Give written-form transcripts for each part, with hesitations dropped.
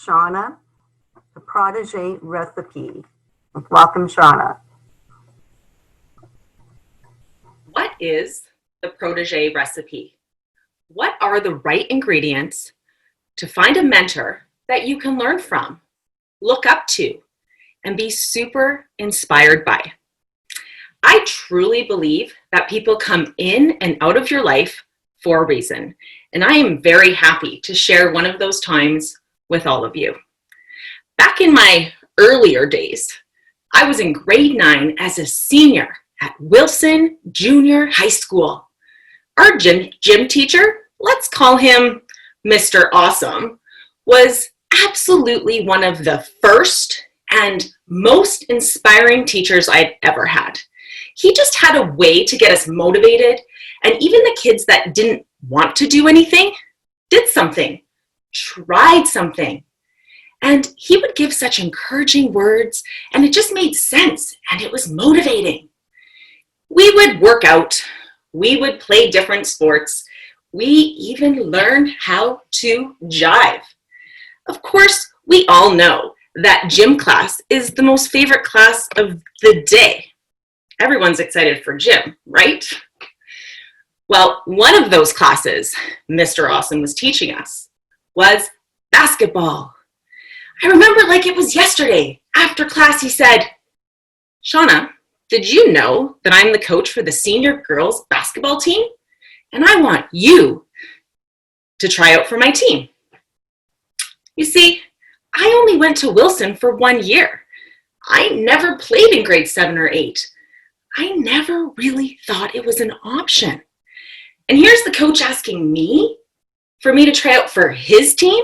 Shauna, the Protege recipe. Welcome, Shauna. What is the Protege recipe? What are the right ingredients to find a mentor that you can learn from, look up to, and be super inspired by? I truly believe that people come in and out of your life for a reason, and I am very happy to share one of those times with all of you. Back in my earlier days, I was in grade 9 as a senior at Wilson Junior High School. Our gym teacher, let's call him Mr. Awesome, was absolutely one of the first and most inspiring teachers I'd ever had. He just had a way to get us motivated, and even the kids that didn't want to do anything did something, tried something. And he would give such encouraging words, and it just made sense, and it was motivating. We would work out, we would play different sports, we even learned how to jive. Of course, we all know that gym class is the most favorite class of the day. Everyone's excited for gym, right? Well, one of those classes Mr. Awesome was teaching us was basketball. I remember like it was yesterday. After class, he said, "Shauna, did you know that I'm the coach for the senior girls basketball team? And I want you to try out for my team." You see, I only went to Wilson for 1 year. I never played in grade 7 or 8. I never really thought it was an option. And here's the coach asking me for me to try out for his team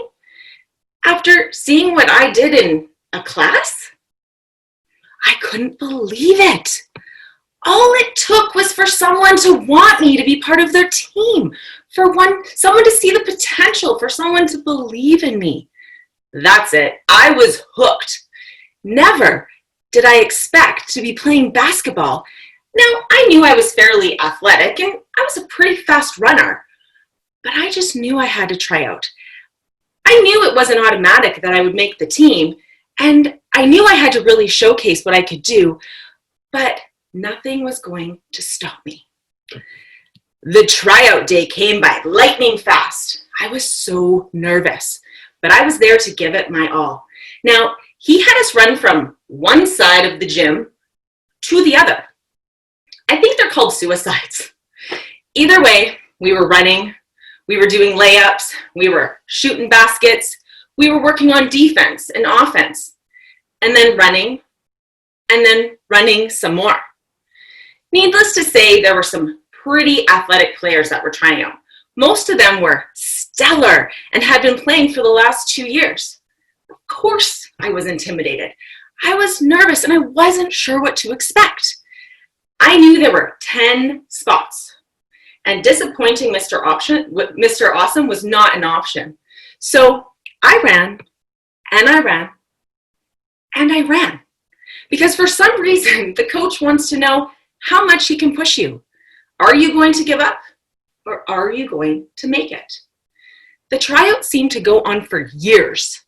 after seeing what I did in a class? I couldn't believe it. All it took was for someone to want me to be part of their team, for someone to see the potential, for someone to believe in me. That's it. I was hooked. Never did I expect to be playing basketball. Now, I knew I was fairly athletic and I was a pretty fast runner, but I just knew I had to try out. I knew it wasn't automatic that I would make the team, and I knew I had to really showcase what I could do, but nothing was going to stop me. The tryout day came by lightning fast. I was so nervous, but I was there to give it my all. Now, he had us run from one side of the gym to the other. I think they're called suicides. Either way, we were running, we were doing layups, we were shooting baskets, we were working on defense and offense, and then running some more. Needless to say, there were some pretty athletic players that were trying out. Most of them were stellar and had been playing for the last 2 years. Of course, I was intimidated. I was nervous and I wasn't sure what to expect. I knew there were 10 spots, and disappointing Mr. Awesome was not an option. So I ran, and I ran, and I ran. Because for some reason, the coach wants to know how much he can push you. Are you going to give up, or are you going to make it? The tryout seemed to go on for years.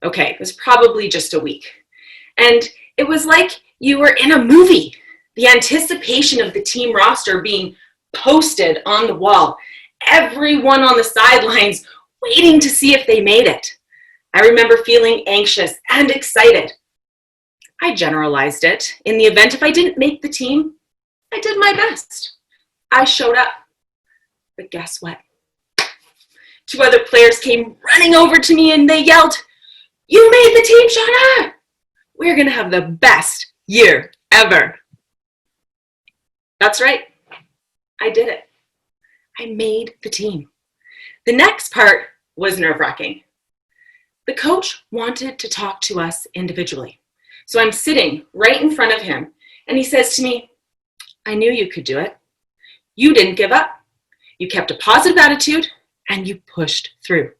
Okay, it was probably just a week. And it was like you were in a movie. The anticipation of the team roster being posted on the wall. Everyone on the sidelines waiting to see if they made it. I remember feeling anxious and excited. I generalized it. In the event if I didn't make the team, I did my best. I showed up. But guess what? 2 other players came running over to me and they yelled, "You made the team, Shauna! We're going to have the best year ever." That's right. I did it. I made the team. The next part was nerve-wracking. The coach wanted to talk to us individually. So I'm sitting right in front of him, and he says to me, "I knew you could do it. You didn't give up. You kept a positive attitude, and you pushed through.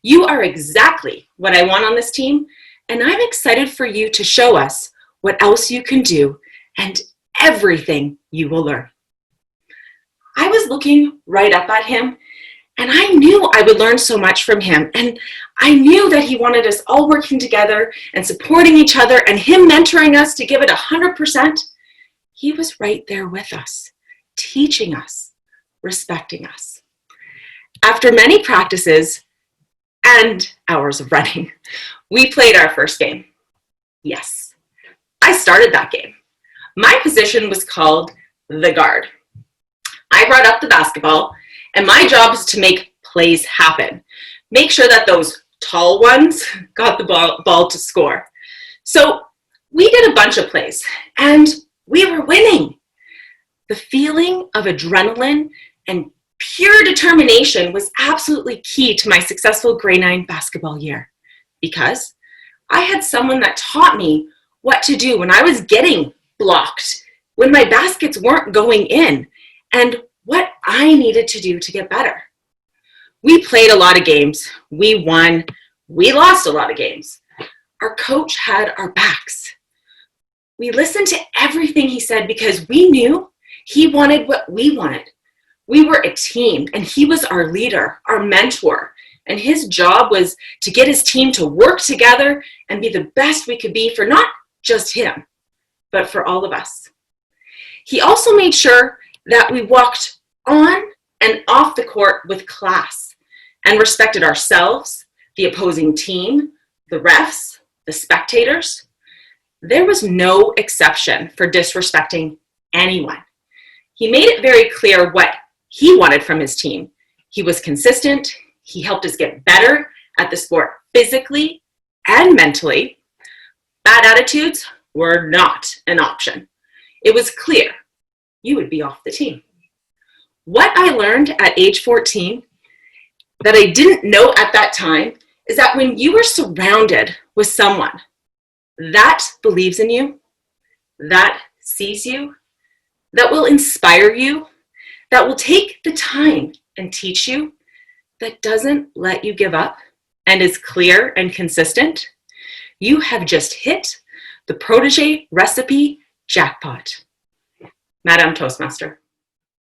You are exactly what I want on this team, and I'm excited for you to show us what else you can do and everything you will learn." I was looking right up at him, And I knew I would learn so much from him. And I knew that he wanted us all working together and supporting each other and him mentoring us to give it 100%. He was right there with us, teaching us, respecting us. After many practices and hours of running, we played our first game. Yes, I started that game. My position was called the guard. I brought up the basketball, and my job was to make plays happen. Make sure that those tall ones got the ball to score. So we did a bunch of plays, and we were winning. The feeling of adrenaline and pure determination was absolutely key to my successful grade 9 basketball year, because I had someone that taught me what to do when I was getting blocked, when my baskets weren't going in, and what I needed to do to get better. We played a lot of games. We won. We lost a lot of games. Our coach had our backs. We listened to everything he said because we knew he wanted what we wanted. We were a team, and he was our leader, our mentor, and his job was to get his team to work together and be the best we could be for not just him, but for all of us. He also made sure that we walked on and off the court with class and respected ourselves, the opposing team, the refs, the spectators. There was no exception for disrespecting anyone. He made it very clear what he wanted from his team. He was consistent. He helped us get better at the sport physically and mentally. Bad attitudes were not an option. It was clear you would be off the team. What I learned at age 14 that I didn't know at that time is that when you are surrounded with someone that believes in you, that sees you, that will inspire you, that will take the time and teach you, that doesn't let you give up and is clear and consistent, you have just hit the Protege recipe jackpot. Madam Toastmaster.